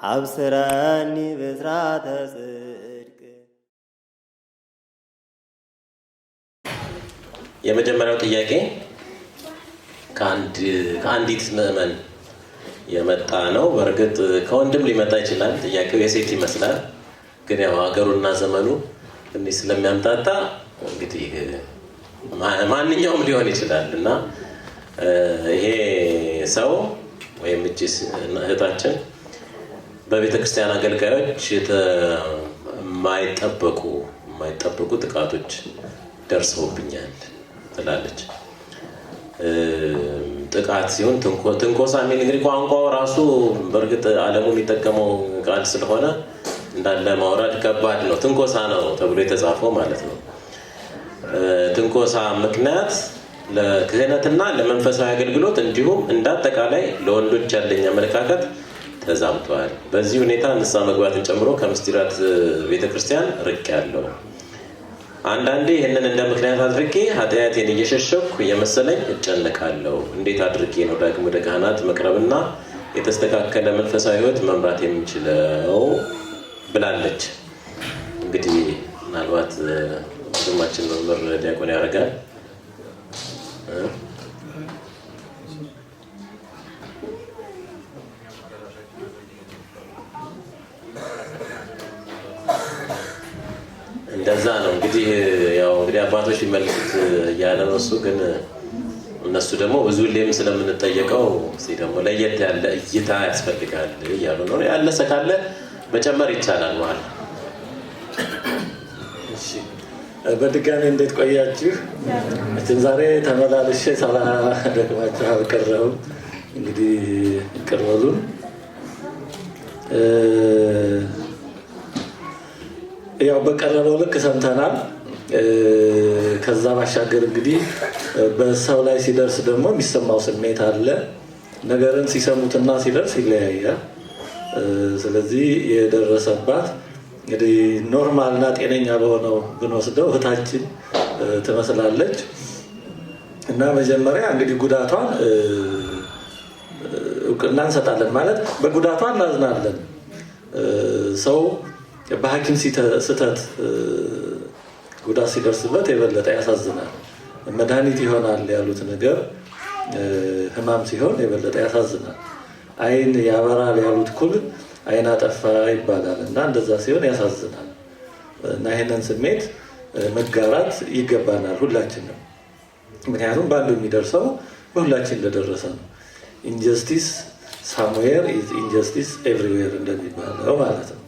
አብስረኒ ብስራተ ጽድቅ። የመጀመሪያው ጥያቄ ከአንዲት ምዕመን የመጣ ነው። በእርግጥ ከወንድም ሊመጣ ይችላል። ጥያቄው የሴት ይመስላል፣ ግን ያው ሀገሩና ዘመኑ ትንሽ ስለሚያምታታ እንግዲህ ማንኛውም ሊሆን ይችላል እና ይሄ ሰው ወይም እቺ እህታችን በቤተክርስቲያን አገልጋዮች የማይጠበቁ ጥቃቶች ደርሰውብኛል ትላለች። ጥቃት ሲሆን ትንኮሳ የሚል እንግዲህ ቋንቋው ራሱ በእርግጥ ዓለሙ የሚጠቀመው ቃል ስለሆነ እንዳለ ማውረድ ከባድ ነው። ትንኮሳ ነው ተብሎ የተጻፈው ማለት ነው። ትንኮሳ ምክንያት ለክህነትና ለመንፈሳዊ አገልግሎት እንዲሁም እንዳጠቃላይ ለወንዶች ያለኝ አመለካከት ተዛምቷል። በዚህ ሁኔታ ንስሐ መግባትን ጨምሮ ከምስጢራት ቤተክርስቲያን ርቅ ያለው አንዳንዴ ይህንን እንደ ምክንያት አድርጌ ኃጢአቴን እየሸሸኩ የመሰለኝ እጨነቃለሁ። እንዴት አድርጌ ነው ዳግም ወደ ካህናት መቅረብና የተስተካከለ መንፈሳዊ ሕይወት መምራት የምንችለው ብላለች። እንግዲህ ምናልባት ወንድማችን መምህር ዲያቆን ያደርጋል። እንደዛ ነው እንግዲህ ያው እንግዲህ አባቶች ሊመልሱት እያለ ነው እሱ። ግን እነሱ ደግሞ ብዙ ሌም ስለምንጠየቀው ደግሞ ለየት ያለ እይታ ያስፈልጋል እያሉ ነው። ያለሰ ካለ መጨመር ይቻላል ማለት ነው። እሺ፣ በድጋሚ እንዴት ቆያችሁ? እችን ዛሬ ተመላልሼ ሳላደክማችሁ አልቀረሁም። እንግዲህ ይቅር በሉን። ያው በቀረበው ልክ ሰምተናል። ከዛ ባሻገር እንግዲህ በሰው ላይ ሲደርስ ደግሞ የሚሰማው ስሜት አለ። ነገርን ሲሰሙትና ሲደርስ ይለያያል። ስለዚህ የደረሰባት እንግዲህ ኖርማልና ጤነኛ በሆነው ብንወስደው እህታችን ትመስላለች እና መጀመሪያ እንግዲህ ጉዳቷን እውቅና እንሰጣለን። ማለት በጉዳቷ እናዝናለን። ሰው በሐኪም ስህተት ጉዳት ሲደርስበት የበለጠ ያሳዝናል። መድኃኒት ይሆናል ያሉት ነገር ህማም ሲሆን የበለጠ ያሳዝናል። አይን ያበራል ያሉት ኩል አይን አጠፋ ይባላል እና እንደዛ ሲሆን ያሳዝናል። እና ይህንን ስሜት መጋራት ይገባናል ሁላችንም። ምክንያቱም በአንዱ የሚደርሰው በሁላችን እንደደረሰ ነው። ኢንጀስቲስ ሳምዌር ኢዝ ኢንጀስቲስ ኤቭሪዌር እንደሚባለው ማለት ነው።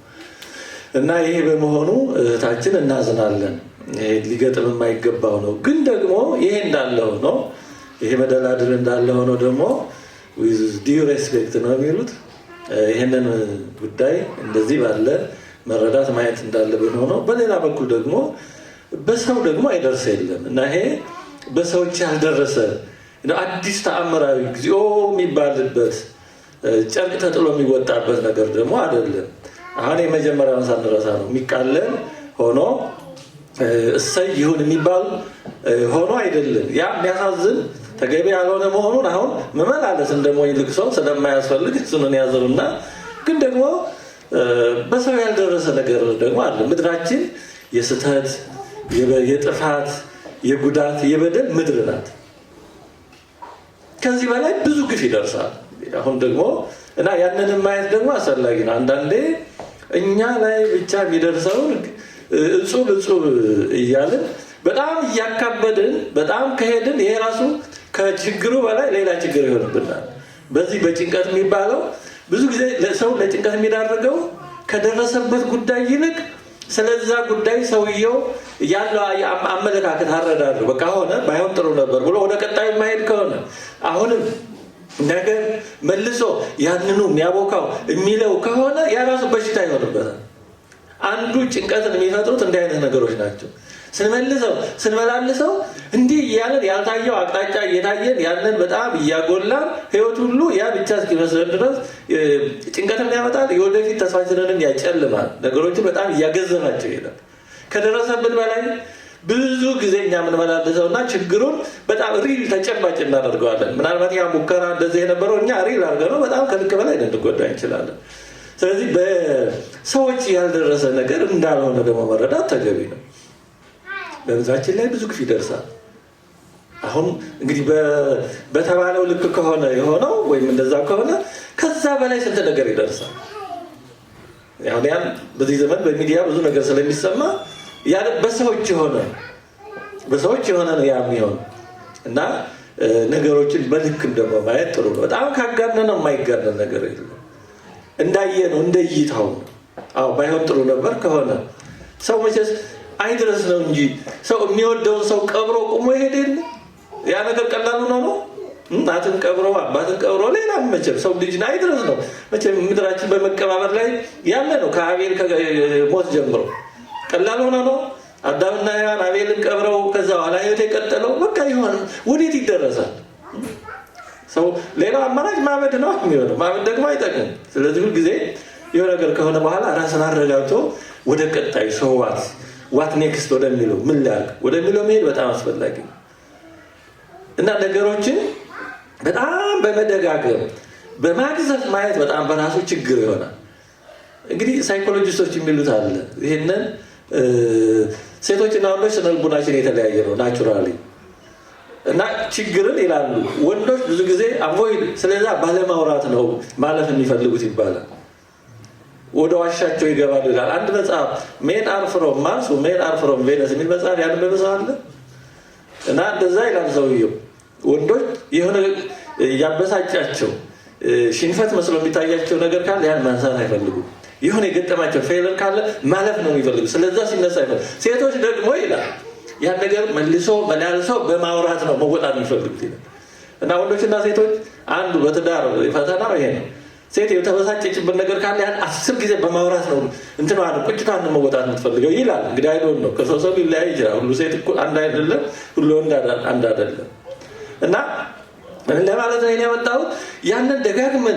እና ይሄ በመሆኑ እህታችን እናዝናለን። ይሄ ሊገጥም የማይገባው ነው። ግን ደግሞ ይሄ እንዳለ ሆኖ ይሄ መደላድል እንዳለ ሆኖ ደግሞ with due respect ነው የሚሉት። ይሄንን ጉዳይ እንደዚህ ባለ መረዳት ማየት እንዳለብን ሆኖ በሌላ በኩል ደግሞ በሰው ደግሞ አይደርስ የለም እና ይሄ በሰዎች ያልደረሰ አዲስ ተአምራዊ ጊዜኦ የሚባልበት ጨርቅ ተጥሎ የሚወጣበት ነገር ደግሞ አይደለም። አሁን የመጀመሪያውን ሳንረሳ ነው የሚቃለን ሆኖ እሰይ ይሁን የሚባል ሆኖ አይደለም። ያ የሚያሳዝን ተገቢ ያልሆነ መሆኑን አሁን መመላለስ እንደሞኝ ልክ ሰው ስለማያስፈልግ እሱን ያዘውና ግን ደግሞ በሰው ያልደረሰ ነገር ደግሞ አለ። ምድራችን የስተት የጥፋት የጉዳት የበደል ምድር ናት። ከዚህ በላይ ብዙ ግፍ ይደርሳል። አሁን ደግሞ እና ያንን ማየት ደግሞ አስፈላጊ ነው። አንዳንዴ እኛ ላይ ብቻ የሚደርሰውን እጹብ እያልን በጣም እያካበድን በጣም ከሄድን ይሄ ራሱ ከችግሩ በላይ ሌላ ችግር ይሆንብናል። በዚህ በጭንቀት የሚባለው ብዙ ጊዜ ሰው ለጭንቀት የሚዳርገው ከደረሰበት ጉዳይ ይልቅ ስለዛ ጉዳይ ሰውየው ያለው አመለካከት አረዳዱ በቃ ሆነ ባይሆን ጥሩ ነበር ብሎ ወደ ቀጣዩ ማሄድ ከሆነ አሁንም ነገር መልሶ ያንኑ የሚያቦካው የሚለው ከሆነ ያ ራሱ በሽታ ይሆንበታል። አንዱ ጭንቀትን የሚፈጥሩት እንዲህ አይነት ነገሮች ናቸው። ስንመላልሰው እንዲህ እያለን ያልታየው አቅጣጫ እየታየን ያንን በጣም እያጎላን ህይወት ሁሉ ያ ብቻ እስኪመስለን ድረስ ጭንቀትን ያመጣል። የወደፊት ተስፋችንን ያጨልማል። ነገሮችን በጣም እያገዘናቸው ይሄዳል። ከደረሰብን በላይ ብዙ ጊዜ እኛ የምንመላለሰውና ችግሩን በጣም ሪል ተጨባጭ እናደርገዋለን። ምናልባት ያ ሙከራ እንደዚህ የነበረው እኛ ሪል አድርገነው በጣም ከልክ በላይ ልንጎዳ እንችላለን። ስለዚህ በሰዎች ያልደረሰ ነገር እንዳልሆነ ደግሞ መረዳት ተገቢ ነው። በምድራችን ላይ ብዙ ግፍ ይደርሳል። አሁን እንግዲህ በተባለው ልክ ከሆነ የሆነው ወይም እንደዛ ከሆነ ከዛ በላይ ስንት ነገር ይደርሳል። ያን በዚህ ዘመን በሚዲያ ብዙ ነገር ስለሚሰማ ያ በሰዎች የሆነ ነው ያ የሚሆን እና ነገሮችን በልክም ደግሞ ማየት ጥሩ ነው። በጣም ካጋነነው የማይጋነን ነገር የለም። እንዳየነው እንደይታው ባይሆን ጥሩ ነበር ከሆነ ሰው መቼስ አይድረስ ነው እንጂ ሰው የሚወደውን ሰው ቀብሮ ቁሞ ይሄድ የለ ያ ነገር ቀላሉ ነው። እናትን ቀብሮ አባትን ቀብሮ ሌላ መቼም ሰው ልጅን አይድረስ ነው። መቼም ምድራችን በመቀባበር ላይ ያለ ነው። ከአቤል ሞት ጀምሮ ቀላል ሆነ ነው። አዳምና ሔዋን አቤልን ቀብረው ከዛ በኋላ ህይወት የቀጠለው በቃ ይሆን ወዴት ይደረሳል? ሰው ሌላው አማራጭ ማበድ ነው የሚሆነው። ማበድ ደግሞ አይጠቅም። ስለዚህ ሁል ጊዜ የሆነ ነገር ከሆነ በኋላ ራስን አረጋግቶ ወደ ቀጣይ ሰው ዋት ኔክስት ወደሚለው ምን ላድርግ ወደሚለው መሄድ በጣም አስፈላጊ ነው እና ነገሮችን በጣም በመደጋገም በማግዘፍ ማየት በጣም በራሱ ችግር ይሆናል። እንግዲህ ሳይኮሎጂስቶች የሚሉት አለ ይሄንን ሴቶችና ወንዶች ስነ ልቦናችን የተለያየ ነው ናቹራሊ እና ችግርን ይላሉ ወንዶች ብዙ ጊዜ አቮይድ ስለዛ ባለማውራት ነው ማለፍ የሚፈልጉት ይባላል። ወደ ዋሻቸው ይገባሉ ይላል አንድ መጽሐፍ ሜን አር ፍሮም ማርስ ሜን አር ፍሮም ቬነስ የሚል መጽሐፍ ያነበበ እና እንደዛ ይላል ሰውየው። ወንዶች የሆነ ያበሳጫቸው ሽንፈት መስሎ የሚታያቸው ነገር ካለ ያን ማንሳት አይፈልጉም። የሆነ የገጠማቸው ፌለር ካለ ማለፍ ነው የሚፈልጉ። ስለዛ ሲነሳ አይፈልጉም። ሴቶች ደግሞ ይላል ያን ነገር መላልሶ በማውራት ነው መወጣት የሚፈልጉት ይላል እና ወንዶችና ሴቶች አንዱ በትዳር ፈተናው ይሄ ነው። ሴት የተበሳጨችበት ነገር ካለ ያን 10 ጊዜ በማውራት ነው ቁጭቷን መወጣት የምትፈልገው ይላል። እንግዲህ አይዶን ነው ከሰው ሰው ሊለያይ ይችላል። ሁሉ ሴት እኮ አንድ አይደለም፣ ሁሉ ወንድ አንድ አይደለም እና ለማለት ነው ያመጣሁት። ያንን ደጋግመን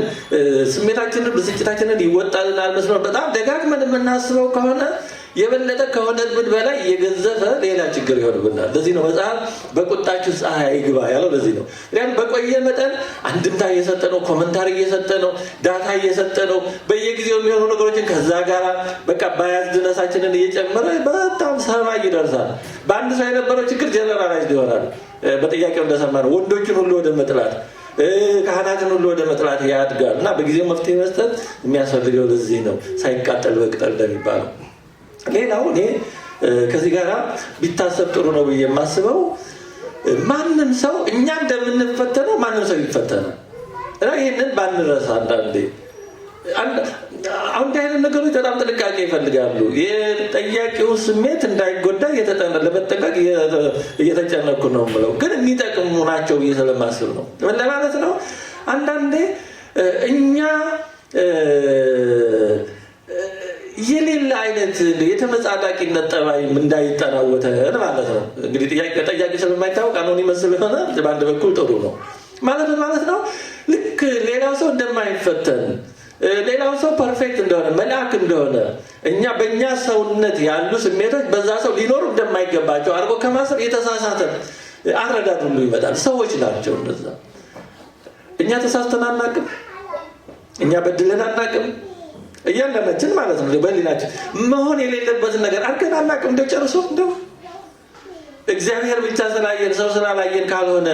ስሜታችንን ብስጭታችንን ይወጣልናል መስሎ በጣም ደጋግመን የምናስበው ከሆነ የበለጠ ከሆነ በላይ የገዘፈ ሌላ ችግር ይሆንብናል። ለዚህ ነው መጽሐፍ በቁጣችሁ ፀሐይ አይግባ ያለው። ለዚህ ነው በቆየ መጠን አንድምታ እየሰጠ ነው፣ ኮመንታሪ እየሰጠ ነው፣ ዳታ እየሰጠ ነው። በየጊዜው የሚሆኑ ነገሮችን ከዛ ጋር በቃ ባያዝነሳችንን እየጨመረ በጣም ሰማይ ይደርሳል። በአንድ ሰው የነበረው ችግር ጀነራላይዝድ ይሆናል። በጥያቄው እንደሰማነው ወንዶችን ሁሉ ወደ መጥላት ካህናትን ሁሉ ወደ መጥላት ያድጋል እና በጊዜው መፍትሄ መስጠት የሚያስፈልገው ለዚህ ነው ሳይቃጠል በቅጠል እንደሚባለው። ሌላው እኔ ከዚህ ጋር ቢታሰብ ጥሩ ነው ብዬ የማስበው ማንም ሰው እኛ እንደምንፈተነው ማንም ሰው ይፈተናል እና ይህንን ባንረሳ አንዳንዴ አሁን አይነት ነገሮች በጣም ጥንቃቄ ይፈልጋሉ። የጠያቂው ስሜት እንዳይጎዳ ለመጠንቀቅ እየተጨነኩ ነው ብለው ግን የሚጠቅሙ ናቸው ብዬ ስለማስብ ነው። ምን ለማለት ነው? አንዳንዴ እኛ የሌላ አይነት የተመጻዳቂነት ጠባይም እንዳይጠናወተን ማለት ነው። እንግዲህ ጠያቂ ስለማይታወቅ አኖኒመስ ስለሆነ በአንድ በኩል ጥሩ ነው ማለት ነው። ልክ ሌላው ሰው እንደማይፈተን ሌላው ሰው ፐርፌክት እንደሆነ መልአክ እንደሆነ እኛ በእኛ ሰውነት ያሉ ስሜቶች በዛ ሰው ሊኖሩ እንደማይገባቸው አድርጎ ከማሰብ የተሳሳተ አረዳድ ሁሉ ይመጣል። ሰዎች ናቸው እንደዛ። እኛ ተሳስተን አናውቅም፣ እኛ በድለን አናውቅም። እያንዳንዳችን ማለት ነው በሊናችን መሆን የሌለበትን ነገር አድርገን አናውቅም። እንደው ጨርሶ እንደው እግዚአብሔር ብቻ ስላየን ሰው ስላላየን ካልሆነ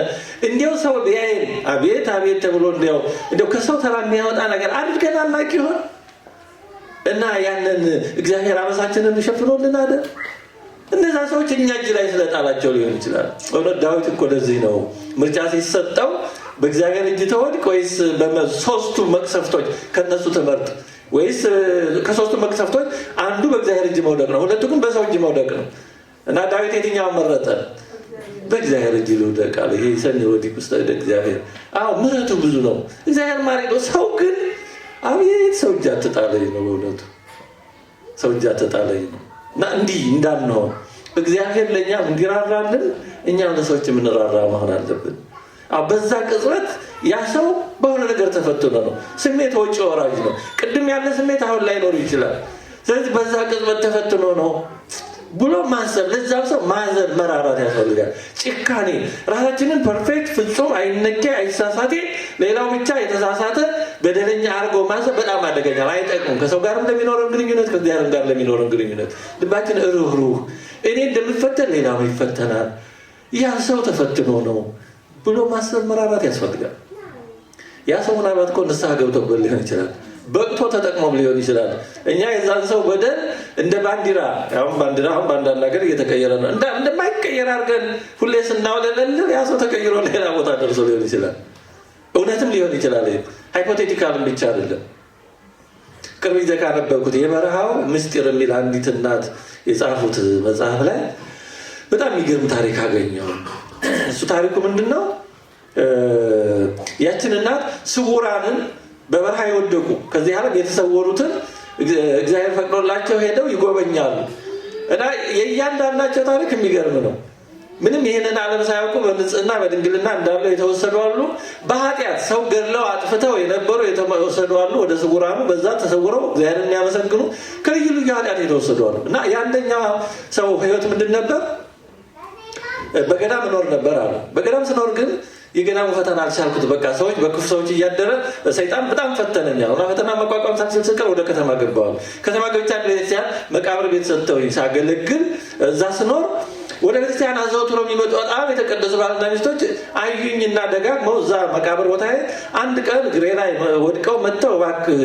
እንዲያው ሰው ቢያየን አቤት ተብሎ እንዲያው ከሰው ተራ የሚያወጣ ነገር አድርገን አናውቅ ይሆን እና ያንን እግዚአብሔር አመሳችንን ሸፍኖልን አይደል? እነዛ ሰዎች እኛ እጅ ላይ ስለጣላቸው ሊሆን ይችላል። እውነት ዳዊት እኮ ለዚህ ነው ምርጫ ሲሰጠው በእግዚአብሔር እጅ ተወድቅ ወይስ በሶስቱ መቅሰፍቶች ከነሱ ትመርጥ ወይስ ከሶስቱ መቅሰፍቶች አንዱ በእግዚአብሔር እጅ መውደቅ ነው፣ ሁለቱ ግን በሰው እጅ መውደቅ ነው። እና ዳዊት የትኛውን መረጠ? በእግዚአብሔር እጅ ልውደቅ አለ። ይሄ ሰኔ ወዲህ ውስጥ እግዚአብሔር ምሕረቱ ብዙ ነው፣ እግዚአብሔር ማሪ ነው። ሰው ግን አቤት ሰው እጅ አትጣለኝ ነው፣ በእውነቱ ሰው እጅ አትጣለኝ ነው። እና እንዲህ እንዳንሆን እግዚአብሔር ለእኛም እንዲራራልን እኛም ለሰዎች የምንራራ መሆን አለብን። በዛ ቅጽበት ያ ሰው በሆነ ነገር ተፈትኖ ነው። ስሜት ወጪ ወራጅ ነው። ቅድም ያለ ስሜት አሁን ላይኖር ይችላል። ስለዚህ በዛ ቅጽበት ተፈትኖ ነው ብሎ ማሰብ፣ ለዛው ሰው ማዘን መራራት ያስፈልጋል። ጭካኔ ራሳችንን ፐርፌክት ፍጹም አይነኬ አይሳሳቴ ሌላው ብቻ የተሳሳተ በደለኛ አድርጎ ማሰብ በጣም አደገኛ ነው፣ አይጠቅሙም። ከሰው ጋርም ለሚኖረን ግንኙነት ከእግዚአብሔር ጋር ለሚኖረን ግንኙነት ልባችን ሩህሩህ እኔ እንደምፈተን ሌላው ይፈተናል፣ ያ ሰው ተፈትኖ ነው ብሎ ማሰብ መራራት ያስፈልጋል። ያ ሰው ምናልባት እኮ ንስሐ ገብቶበት ሊሆን ይችላል፣ በቅቶ ተጠቅሞም ሊሆን ይችላል። እኛ የዛን ሰው በደል እንደ ባንዲራ አሁን በአንዳንድ ሀገር እየተቀየረ ነው እንደማይቀየር አድርገን ሁሌ ስናውለበልብ ያ ሰው ተቀይሮ ሌላ ቦታ ደርሶ ሊሆን ይችላል። እውነትም ሊሆን ይችላል። ሃይፖቴቲካልም ብቻ አይደለም። ቅርብ ጊዜ ካነበብኩት የበረሃው ምስጢር የሚል አንዲት እናት የጻፉት መጽሐፍ ላይ በጣም የሚገርም ታሪክ አገኘው። እሱ ታሪኩ ምንድነው? ያችን እናት ስውራንን በበረሃ የወደቁ ከዚህ ዓለም የተሰወሩትን እግዚአብሔር ፈቅዶላቸው ሄደው ይጎበኛሉ እና የእያንዳንዳቸው ታሪክ የሚገርም ነው። ምንም ይሄንን ዓለም ሳያውቁ በንጽህና በድንግልና እንዳሉ የተወሰዱ አሉ። በኃጢአት ሰው ገድለው አጥፍተው የነበሩ የተወሰዱ አሉ ወደ ስውራኑ። በዛ ተሰውረው እግዚአብሔርን የሚያመሰግኑ ከልዩ ልዩ ኃጢአት የተወሰዱ አሉ እና የአንደኛው ሰው ህይወት ምንድን ነበር? በገዳም እኖር ነበር አሉ። በገዳም ስኖር ግን የገዳሙ ፈተና አልቻልኩት። በቃ ሰዎች በክፉ ሰዎች እያደረ ሰይጣን በጣም ፈተነኛል እና ፈተና መቋቋም ሳልችል ስቀር ወደ ከተማ ገባሁ። ከተማ ገብቻ ቤተክርስቲያን መቃብር ቤት ሰጥተውኝ ሳገለግል እዛ ስኖር ወደ ቤተክርስቲያን አዘውትሮ የሚመጡ በጣም የተቀደሱ ባልና ሚስቶች አዩኝና ደጋግመው እዛ መቃብር ቦታ አንድ ቀን እግሬ ላይ ወድቀው መጥተው እባክህ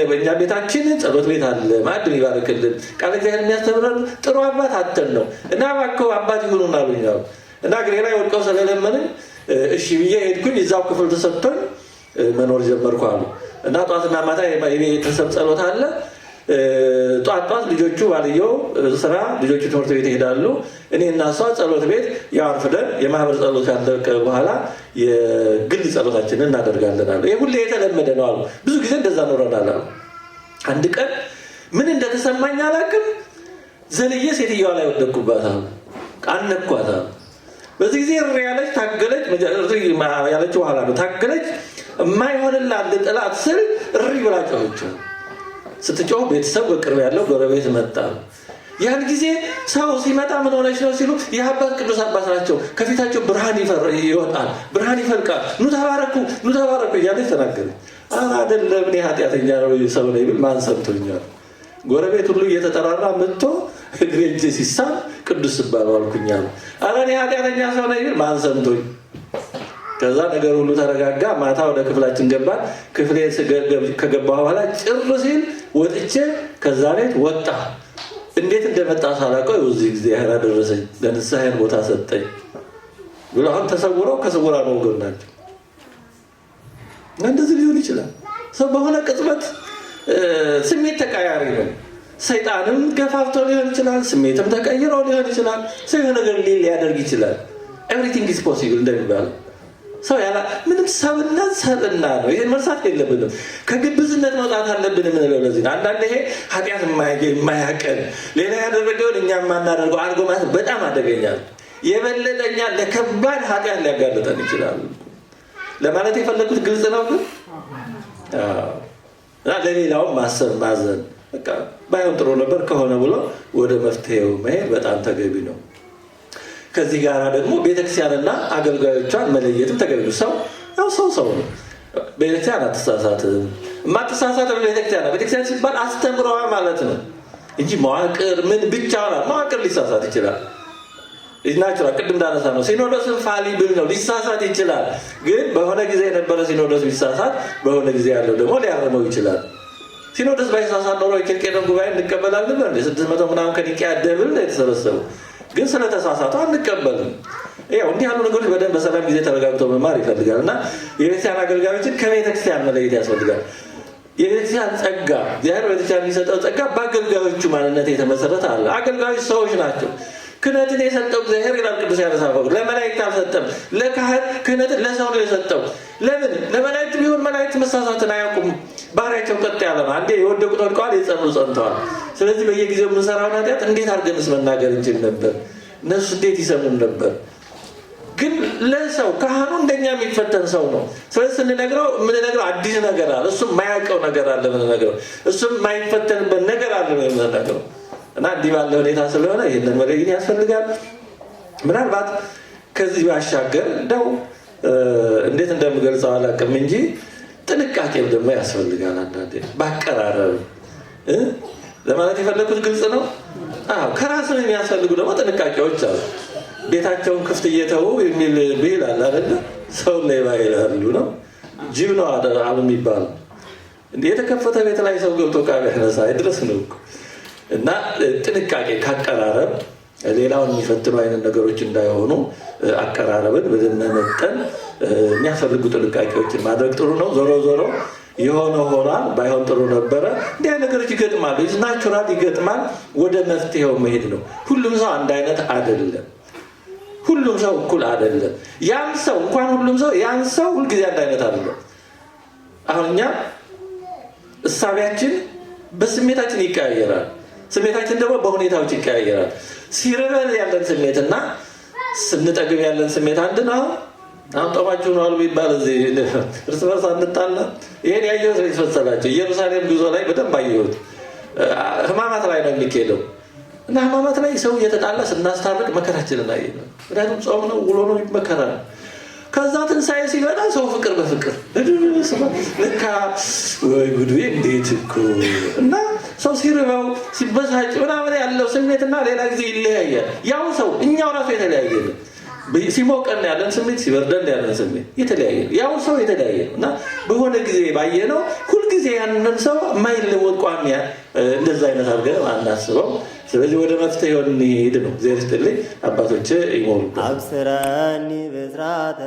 በእኛ ቤታችን ጸሎት ቤት አለ፣ ማዕድን ይባርክልን፣ ቃል እግዚአብሔር የሚያስተምረን ጥሩ አባት አተን ነው እና እባክህ አባት ይሁኑን አሉኝ እና እግሬ ላይ ወድቀው ስለለመንን እሺ ብዬ ሄድኩኝ። እዛው ክፍል ተሰጥቶኝ መኖር ጀመርኩ አሉ እና ጧትና ማታ የቤተሰብ ጸሎት አለ። ጧት ልጆቹ ባልየው ስራ፣ ልጆቹ ትምህርት ቤት ይሄዳሉ። እኔ እና እሷ ጸሎት ቤት ያርፍደን የማህበር ጸሎት ካለቀ በኋላ የግል ጸሎታችንን እናደርጋለን አሉ። ይሄ ሁሌ የተለመደ ነው አሉ። ብዙ ጊዜ እንደዛ ኖረናል አሉ። አንድ ቀን ምን እንደተሰማኝ አላውቅም፣ ዘልዬ ሴትዮዋ ላይ ወደቅኩባት አሉ። አነኳት አሉ። በዚህ ጊዜ እሪ ያለች ታገለች። ያለችው በኋላ ነው ታገለች። የማይሆንላት ጥላት ስል እሪ ብላ ጮኸች። ስትጮህ ቤተሰብ በቅርብ ያለው ጎረቤት መጣ። ያን ጊዜ ሰው ሲመጣ ምን ሆነች ነው ሲሉ የአባት ቅዱስ አባት ናቸው። ከፊታቸው ብርሃን ይወጣል፣ ብርሃን ይፈልቃል። ኑ ተባረኩ እያለች ተናገረች። አይደለም እኔ ኃጢአተኛ ነው ሰው ነኝ ብል ማን ሰምቶኛል? ጎረቤት ሁሉ እየተጠራራ መጥቶ እግሬ እጄ ሲሳም ቅዱስ ባለው አልኩኛል። እኔ ኃጢአተኛ ሰው ነኝ ብል ማን ሰምቶኝ? ከዛ ነገር ሁሉ ተረጋጋ። ማታ ወደ ክፍላችን ገባን። ክፍሌ ከገባሁ በኋላ ጭር ሲል ወጥቼ ከዛ ቤት ወጣ። እንዴት እንደመጣ ሳላውቀው እዚህ ጊዜ ያህል አደረሰኝ፣ ለንስሐዬን ቦታ ሰጠኝ ብሎ አሁን ተሰውረው ከስውራን ወገን ናቸው። እንደዚህ ሊሆን ይችላል። ሰው በሆነ ቅጽበት ስሜት ተቀያሪ ነው። ሰይጣንም ገፋፍቶ ሊሆን ይችላል፣ ስሜትም ተቀይሮ ሊሆን ይችላል። ሰው የሆነ ነገር ሊያደርግ ይችላል። ኤቭሪቲንግ ኢዝ ፖሲብል እንደሚባለው ሰው ያላ ምንም ሰብና ነው። ይሄን መርሳት የለብንም። ከግብዝነት መውጣት አለብን የምንለው ለዚህ ነው። አንዳንዴ ይሄ ኃጢአት የማያቀን ሌላ ያደረገውን እኛ የማናደርገው አድርጎ ማለት በጣም አደገኛ ነው። የበለጠኛ ለከባድ ኃጢአት ሊያጋልጠን ይችላል ለማለት የፈለኩት ግልጽ ነው። ግን ለሌላውም ማሰብ ማዘን በቃ ባይሆን ጥሩ ነበር ከሆነ ብሎ ወደ መፍትሄው መሄድ በጣም ተገቢ ነው። ከዚህ ጋር ደግሞ ቤተክርስቲያንና አገልጋዮቿን መለየትም ተገቢ ነው። ሰው ነው። ቤተክርስቲያን አትሳሳትም። የማትሳሳት ቤተክርስቲያን ሲባል አስተምረዋ ማለት ነው እንጂ መዋቅር ምን ብቻ መዋቅር ሊሳሳት ይችላል። ይናችኋል ቅድም እንዳነሳ ነው። ሲኖዶስ ፋሊብል ነው፣ ሊሳሳት ይችላል። ግን በሆነ ጊዜ የነበረ ሲኖዶስ ቢሳሳት በሆነ ጊዜ ያለው ደግሞ ሊያርመው ይችላል። ሲኖዶስ ባይሳሳት ኖሮ የኬልቄዶን ጉባኤ እንቀበላለን እንደ 600 ምናምን ከኒቅያ ደብል የተሰበሰበው ግን ስለተሳሳቱ አንቀበልም። ያው እንዲህ ያሉ ነገሮች በደንብ በሰላም ጊዜ ተረጋግቶ መማር ይፈልጋል እና የቤተክርስቲያን አገልጋዮችን ከቤተክርስቲያን መለየት ያስፈልጋል። የቤተክርስቲያን ጸጋ እግዚአብሔር ቤተክርስቲያን የሚሰጠው ጸጋ በአገልጋዮቹ ማንነት የተመሰረተ አለ። አገልጋዮች ሰዎች ናቸው። ክህነትን የሰጠው እግዚአብሔር ይላል ቅዱስ ዮሐንስ አፈወርቅ ለመላእክት አልሰጠም። ለካህን ክህነትን ለሰው ነው የሰጠው። ለምን? ለመላእክት ቢሆን መላእክት መሳሳትን አያውቁም። ባህሪያቸው ቀጥ ያለ ነው። አንዴ የወደቁት ወድቀዋል፣ የጸኑ ጸንተዋል። ስለዚህ በየጊዜው የምንሰራውን ኃጢአት እንዴት አድርገንስ መናገር እንችል ነበር? እነሱ እንዴት ይሰሙን ነበር? ግን ለሰው ካህኑ እንደኛ የሚፈተን ሰው ነው። ስለዚህ ስንነግረው የምንነግረው አዲስ ነገር አለ፣ እሱም የማያውቀው ነገር አለ የምንነግረው፣ እሱም የማይፈተንበት ነገር አለ የምንነግረው እና እንዲህ ባለ ሁኔታ ስለሆነ ይህንን መለየት ያስፈልጋል። ምናልባት ከዚህ ባሻገር እንደው እንዴት እንደምገልጸው አላውቅም እንጂ ጥንቃቄም ደግሞ ያስፈልጋል። አንዳንዴ ባቀራረብ ለማለት የፈለኩት ግልጽ ነው። ከራስን የሚያስፈልጉ ደግሞ ጥንቃቄዎች አሉ። ቤታቸውን ክፍት እየተው የሚል ብሂል አለ አይደለ? ሰው ሌባ ይላሉ ነው ጅብ ነው አሉ የሚባለው። የተከፈተ ቤት ላይ ሰው ገብቶ ዕቃ ቢያነሳ አይድረስ ነው እኮ። እና ጥንቃቄ ካቀራረብ ሌላውን የሚፈትኑ አይነት ነገሮች እንዳይሆኑ አቀራረብን በደመጠን የሚያስፈልጉ ጥንቃቄዎችን ማድረግ ጥሩ ነው። ዞሮ ዞሮ የሆነ ሆኗል። ባይሆን ጥሩ ነበረ። እንዲህ ነገሮች ይገጥማሉ። ናቹራል ይገጥማል። ወደ መፍትሄው መሄድ ነው። ሁሉም ሰው አንድ አይነት አይደለም። ሁሉም ሰው እኩል አይደለም። ያን ሰው እንኳን ሁሉም ሰው ያን ሰው ሁልጊዜ አንድ አይነት አይደለም። አሁን እኛ እሳቢያችን በስሜታችን ይቀያየራል። ስሜታችን ደግሞ በሁኔታዎች ይቀያየራል። ሲርበን ያለን ስሜትና ስንጠግብ ያለን ስሜት አንድ ነው። አሁን ጦማችሁ ነው አሉ ቢባል እዚህ እርስ በርስ አንጣላ። ይሄን ያየው ሰው ይፈሰላቸው። ኢየሩሳሌም ጉዞ ላይ በደንብ አየሁት። ህማማት ላይ ነው የሚካሄደው እና ህማማት ላይ ሰው እየተጣላ ስናስታርቅ መከራችንን አየነው። ምክንያቱም ጾም ነው፣ ውሎ ነው፣ ይመከራል። ከዛ ትንሣኤ ሲበላ ሰው ፍቅር በፍቅር ልካ ወይ ጉድ እንዴት እኮ እና ሰው ሲርበው ሲበሳጭ ምናምን ያለው ስሜትና ሌላ ጊዜ ይለያያል። ያው ሰው እኛው ራሱ የተለያየ ነው። ሲሞቀን ያለን ስሜት ሲበርደን ያለን ስሜት የተለያየ ነው። ያው ሰው የተለያየ ነው እና በሆነ ጊዜ ባየነው ሁልጊዜ ያንን ሰው የማይለወጥ ቋሚ እንደዛ አይነት አድርገን አናስበው። ስለዚህ ወደ መፍትሄው እንሂድ ነው። እግዚአብሔር ይስጥልኝ። አባቶቼ ይሞሉ። አብስረኒ ብስራተ